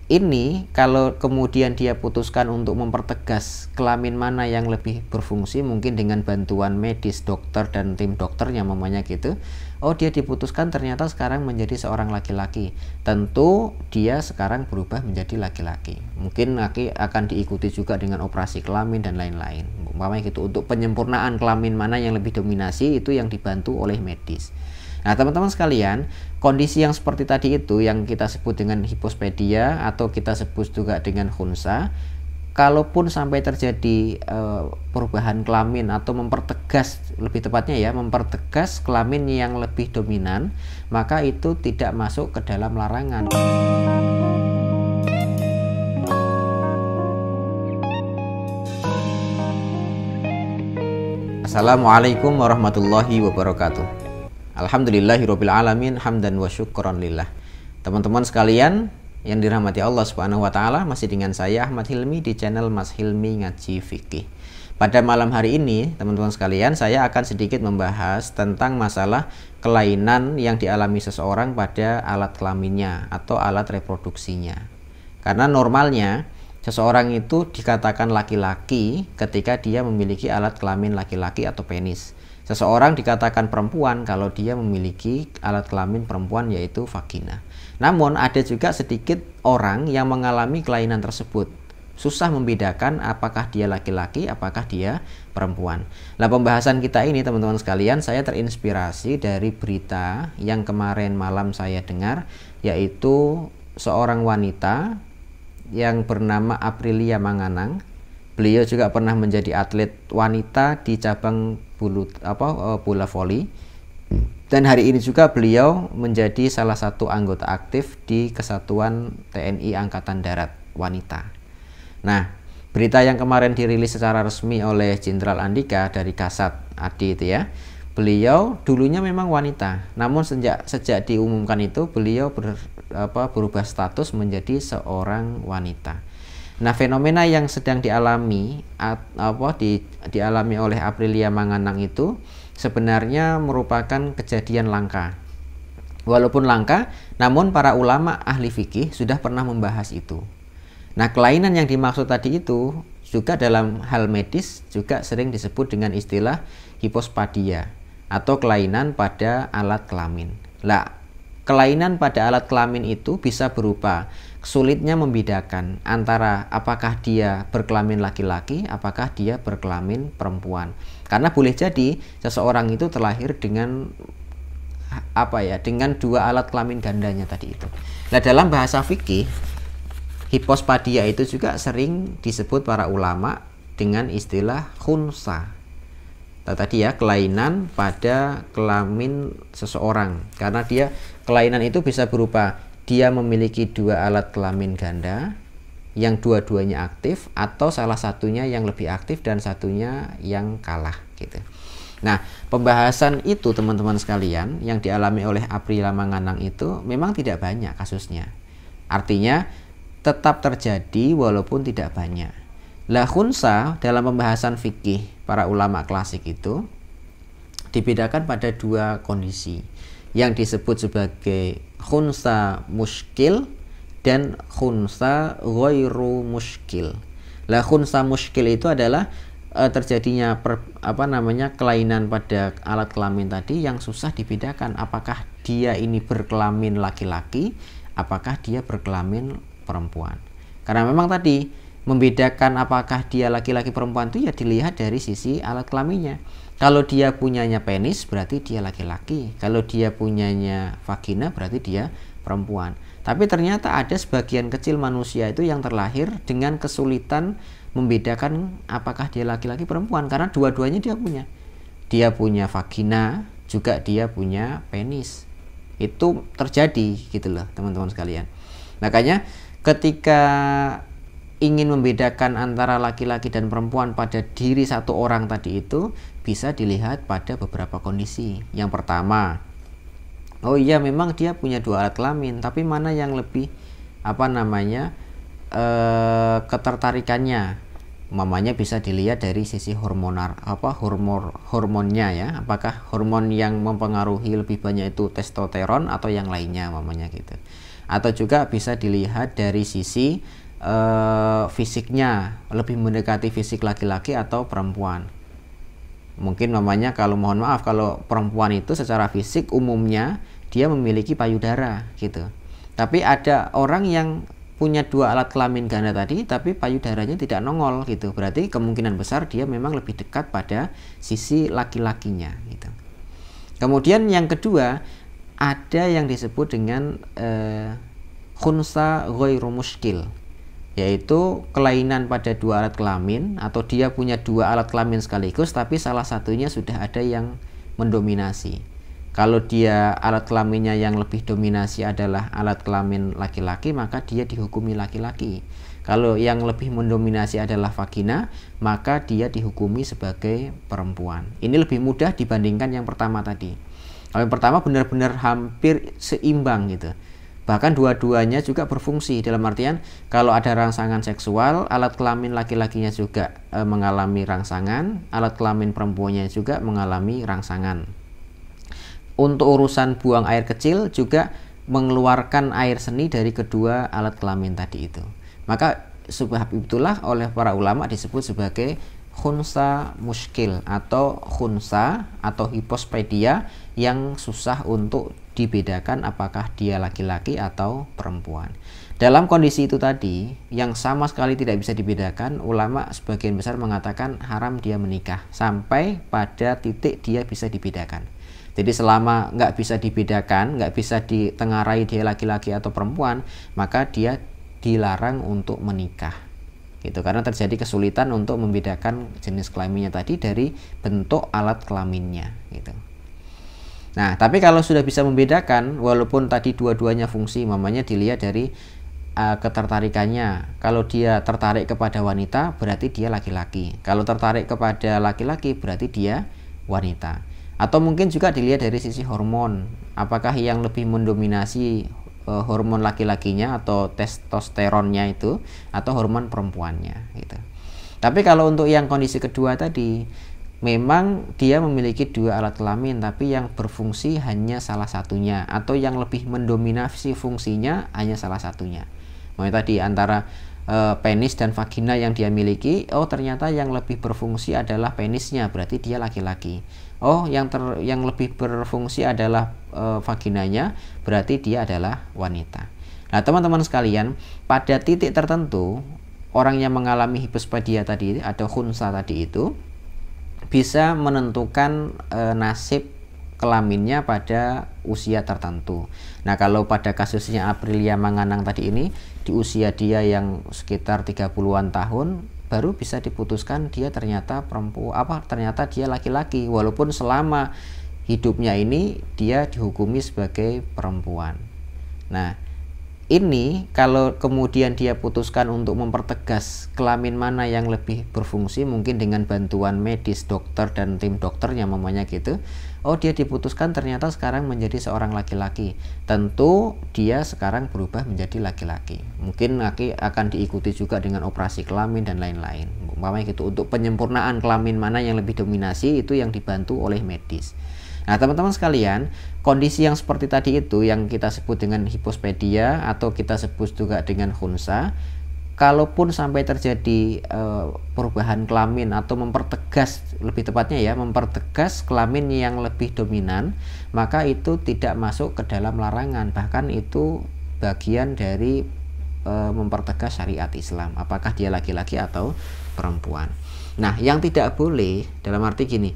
ini kalau kemudian dia putuskan untuk mempertegas kelamin mana yang lebih berfungsi, mungkin dengan bantuan medis, dokter dan tim dokternya mamanya gitu. Oh, dia diputuskan ternyata sekarang menjadi seorang laki-laki. Tentu dia sekarang berubah menjadi laki-laki. Mungkin nanti akan diikuti juga dengan operasi kelamin dan lain-lain. Mamanya gitu, untuk penyempurnaan kelamin mana yang lebih dominasi itu yang dibantu oleh medis. Nah, teman-teman sekalian, kondisi yang seperti tadi itu yang kita sebut dengan hipospedia atau kita sebut juga dengan khunsa, kalaupun sampai terjadi perubahan kelamin atau mempertegas, lebih tepatnya ya, mempertegas kelamin yang lebih dominan, maka itu tidak masuk ke dalam larangan. Assalamualaikum warahmatullahi wabarakatuh. Alhamdulillahirabbil alamin, hamdan wa syukran lillah. Teman-teman sekalian yang dirahmati Allah Subhanahu wa taala, masih dengan saya Ahmad Hilmi di channel Mas Hilmi Ngaji Fikih. Pada malam hari ini, teman-teman sekalian, saya akan sedikit membahas tentang masalah kelainan yang dialami seseorang pada alat kelaminnya atau alat reproduksinya. Karena normalnya seseorang itu dikatakan laki-laki ketika dia memiliki alat kelamin laki-laki atau penis. Seseorang dikatakan perempuan kalau dia memiliki alat kelamin perempuan, yaitu vagina. Namun ada juga sedikit orang yang mengalami kelainan tersebut. Susah membedakan apakah dia laki-laki, apakah dia perempuan. Nah, pembahasan kita ini teman-teman sekalian, saya terinspirasi dari berita yang kemarin malam saya dengar, yaitu seorang wanita yang bernama Aprilia Manganang. Beliau juga pernah menjadi atlet wanita di cabang bola voli. Dan hari ini juga beliau menjadi salah satu anggota aktif di Kesatuan TNI Angkatan Darat Wanita. Nah, berita yang kemarin dirilis secara resmi oleh Jenderal Andika dari Kasat Adi itu ya. Beliau dulunya memang wanita, namun sejak diumumkan itu beliau berubah status menjadi seorang wanita. Nah, fenomena yang sedang dialami dialami oleh Aprilia Manganang itu sebenarnya merupakan kejadian langka. Walaupun langka, namun para ulama ahli fikih sudah pernah membahas itu. Nah, kelainan yang dimaksud tadi itu juga dalam hal medis juga sering disebut dengan istilah hipospadia atau kelainan pada alat kelamin. Lah, kelainan pada alat kelamin itu bisa berupa sulitnya membedakan antara apakah dia berkelamin laki-laki, apakah dia berkelamin perempuan. Karena boleh jadi seseorang itu terlahir dengan dengan dua alat kelamin gandanya tadi itu. Nah, dalam bahasa fikih, hipospadia itu juga sering disebut para ulama dengan istilah khunsa. Tadi ya, kelainan pada kelamin seseorang. Karena dia kelainan itu bisa berupa dia memiliki dua alat kelamin ganda yang dua-duanya aktif, atau salah satunya yang lebih aktif dan satunya yang kalah gitu. Nah, pembahasan itu teman-teman sekalian yang dialami oleh Aprilia Manganang itu memang tidak banyak kasusnya. Artinya tetap terjadi walaupun tidak banyak. Lah, khunsa dalam pembahasan fikih para ulama klasik itu dibedakan pada dua kondisi yang disebut sebagai khunsa muskil dan khunsa ghairu muskil. Lah, khunsa muskil itu adalah terjadinya kelainan pada alat kelamin tadi yang susah dibedakan apakah dia ini berkelamin laki-laki, apakah dia berkelamin perempuan. Karena memang tadi membedakan apakah dia laki-laki perempuan itu ya dilihat dari sisi alat kelaminnya. Kalau dia punyanya penis berarti dia laki-laki, kalau dia punyanya vagina berarti dia perempuan. Tapi ternyata ada sebagian kecil manusia itu yang terlahir dengan kesulitan membedakan apakah dia laki-laki perempuan, karena dua-duanya dia punya. Dia punya vagina, juga dia punya penis. Itu terjadi gitu loh teman-teman sekalian. Makanya ketika ingin membedakan antara laki-laki dan perempuan pada diri satu orang tadi itu bisa dilihat pada beberapa kondisi. Yang pertama, oh iya memang dia punya dua alat kelamin, tapi mana yang lebih ketertarikannya. Mamanya bisa dilihat dari sisi hormonnya ya. Apakah hormon yang mempengaruhi lebih banyak itu testosteron atau yang lainnya mamanya gitu. atau juga bisa dilihat dari sisi fisiknya, lebih mendekati fisik laki-laki atau perempuan. Mungkin namanya kalau mohon maaf, kalau perempuan itu secara fisik umumnya dia memiliki payudara gitu. Tapi ada orang yang punya dua alat kelamin ganda tadi tapi payudaranya tidak nongol gitu. Berarti kemungkinan besar dia memang lebih dekat pada sisi laki-lakinya gitu. Kemudian yang kedua, ada yang disebut dengan khunsa ghairu muskil, yaitu kelainan pada dua alat kelamin, atau dia punya dua alat kelamin sekaligus tapi salah satunya sudah ada yang mendominasi. Kalau dia alat kelaminnya yang lebih dominasi adalah alat kelamin laki-laki, maka dia dihukumi laki-laki. Kalau yang lebih mendominasi adalah vagina, maka dia dihukumi sebagai perempuan. Ini lebih mudah dibandingkan yang pertama tadi. Kalau yang pertama benar-benar hampir seimbang gitu. Bahkan dua-duanya juga berfungsi, dalam artian kalau ada rangsangan seksual, alat kelamin laki-lakinya juga mengalami rangsangan, alat kelamin perempuannya juga mengalami rangsangan. Untuk urusan buang air kecil juga mengeluarkan air seni dari kedua alat kelamin tadi itu. Maka sebab itulah oleh para ulama disebut sebagai khunsa muskil atau khunsa atau hipospedia yang susah untuk dibedakan apakah dia laki-laki atau perempuan. Dalam kondisi itu tadi yang sama sekali tidak bisa dibedakan, ulama sebagian besar mengatakan haram dia menikah sampai pada titik dia bisa dibedakan. Jadi selama nggak bisa dibedakan, nggak bisa ditengarai dia laki-laki atau perempuan, maka dia dilarang untuk menikah gitu, karena terjadi kesulitan untuk membedakan jenis kelaminnya tadi dari bentuk alat kelaminnya gitu. Nah, tapi kalau sudah bisa membedakan, walaupun tadi dua-duanya fungsi, mamanya dilihat dari ketertarikannya. Kalau dia tertarik kepada wanita, berarti dia laki-laki. Kalau tertarik kepada laki-laki, berarti dia wanita. Atau mungkin juga dilihat dari sisi hormon, apakah yang lebih mendominasi hormon laki-lakinya atau testosteronnya itu, atau hormon perempuannya gitu. Tapi kalau untuk yang kondisi kedua tadi, memang dia memiliki dua alat kelamin tapi yang berfungsi hanya salah satunya, atau yang lebih mendominasi fungsinya hanya salah satunya. Makanya tadi antara penis dan vagina yang dia miliki, oh ternyata yang lebih berfungsi adalah penisnya, berarti dia laki-laki. Oh yang lebih berfungsi adalah vaginanya, berarti dia adalah wanita. Nah teman-teman sekalian, pada titik tertentu orang yang mengalami hipospedia tadi atau khunsa tadi itu bisa menentukan nasib kelaminnya pada usia tertentu. Nah kalau pada kasusnya Aprilia Manganang tadi ini, di usia dia yang sekitar 30-an tahun baru bisa diputuskan dia ternyata ternyata dia laki-laki, walaupun selama hidupnya ini dia dihukumi sebagai perempuan. Nah ini kalau kemudian dia putuskan untuk mempertegas kelamin mana yang lebih berfungsi, mungkin dengan bantuan medis, dokter dan tim dokternya mamanya gitu, oh dia diputuskan ternyata sekarang menjadi seorang laki-laki, tentu dia sekarang berubah menjadi laki-laki. Mungkin nanti akan diikuti juga dengan operasi kelamin dan lain-lain, mamanya gitu, untuk penyempurnaan kelamin mana yang lebih dominasi itu yang dibantu oleh medis. Nah teman-teman sekalian, kondisi yang seperti tadi itu yang kita sebut dengan hipospedia atau kita sebut juga dengan khunsa, kalaupun sampai terjadi perubahan kelamin atau mempertegas, lebih tepatnya ya, mempertegas kelamin yang lebih dominan, maka itu tidak masuk ke dalam larangan, bahkan itu bagian dari mempertegas syariat Islam, apakah dia laki-laki atau perempuan. Nah yang tidak boleh dalam arti gini,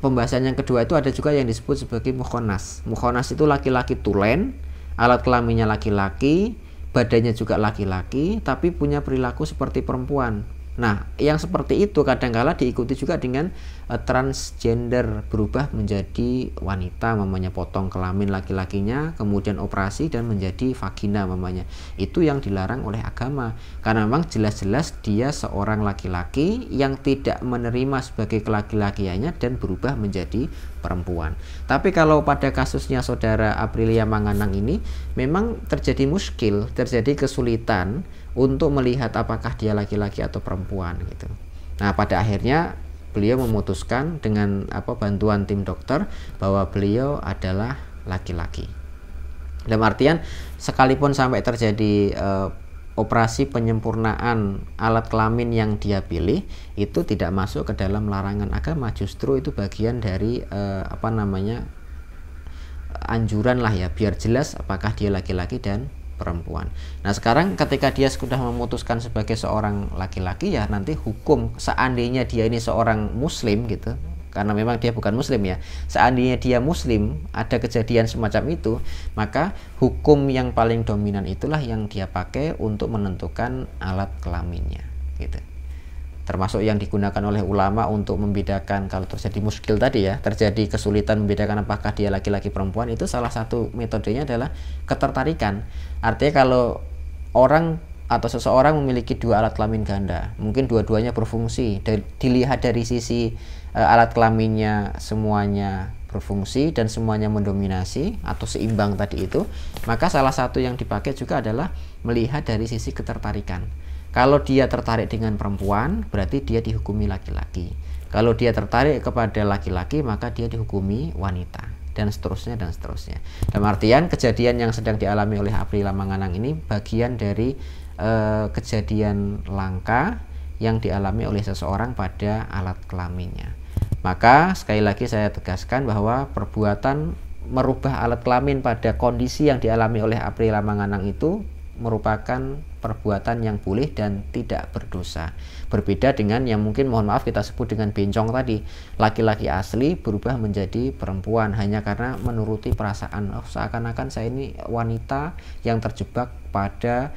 pembahasan yang kedua itu ada juga yang disebut sebagai mukhonas. Mukhonas itu laki-laki tulen, alat kelaminnya laki-laki, badannya juga laki-laki, tapi punya perilaku seperti perempuan. Nah, yang seperti itu kadang-kala diikuti juga dengan transgender, berubah menjadi wanita, mamanya potong kelamin laki-lakinya, kemudian operasi dan menjadi vagina mamanya. Itu yang dilarang oleh agama, karena memang jelas-jelas dia seorang laki-laki yang tidak menerima sebagai kelaki-lakiannya dan berubah menjadi perempuan. Tapi kalau pada kasusnya saudara Aprilia Manganang ini, memang terjadi muskil, terjadi kesulitan untuk melihat apakah dia laki-laki atau perempuan gitu. Nah pada akhirnya beliau memutuskan dengan bantuan tim dokter bahwa beliau adalah laki-laki. Dalam artian sekalipun sampai terjadi operasi penyempurnaan alat kelamin yang dia pilih, itu tidak masuk ke dalam larangan agama, justru itu bagian dari anjuran lah ya, biar jelas apakah dia laki-laki dan perempuan. Nah sekarang ketika dia sudah memutuskan sebagai seorang laki-laki, ya nanti hukum seandainya dia ini seorang muslim gitu, karena memang dia bukan muslim ya, seandainya dia muslim ada kejadian semacam itu, maka hukum yang paling dominan itulah yang dia pakai untuk menentukan alat kelaminnya gitu. Termasuk yang digunakan oleh ulama untuk membedakan kalau terjadi muskil tadi ya, terjadi kesulitan membedakan apakah dia laki-laki perempuan, itu salah satu metodenya adalah ketertarikan. Artinya kalau orang atau seseorang memiliki dua alat kelamin ganda, mungkin dua-duanya berfungsi, dilihat dari sisi alat kelaminnya semuanya berfungsi dan semuanya mendominasi atau seimbang tadi itu, maka salah satu yang dipakai juga adalah melihat dari sisi ketertarikan. Kalau dia tertarik dengan perempuan, berarti dia dihukumi laki-laki. Kalau dia tertarik kepada laki-laki, maka dia dihukumi wanita, dan seterusnya dan seterusnya. Dalam artian kejadian yang sedang dialami oleh Aprila Manganang ini bagian dari kejadian langka yang dialami oleh seseorang pada alat kelaminnya. Maka sekali lagi saya tegaskan bahwa perbuatan merubah alat kelamin pada kondisi yang dialami oleh Aprila Manganang itu merupakan perbuatan yang boleh dan tidak berdosa. Berbeda dengan yang mungkin mohon maaf kita sebut dengan bencong tadi, laki-laki asli berubah menjadi perempuan hanya karena menuruti perasaan, seakan-akan saya ini wanita yang terjebak pada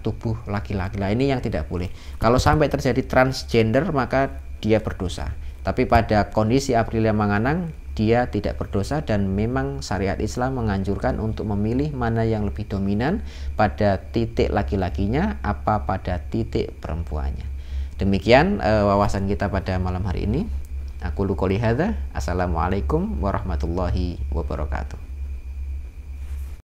tubuh laki-laki. Nah, ini yang tidak boleh. Kalau sampai terjadi transgender maka dia berdosa. Tapi pada kondisi Aprila Manganang dia tidak berdosa, dan memang syariat Islam menganjurkan untuk memilih mana yang lebih dominan pada titik laki-lakinya apa pada titik perempuannya. Demikian wawasan kita pada malam hari ini. Aku qouli hadza. Assalamualaikum warahmatullahi wabarakatuh.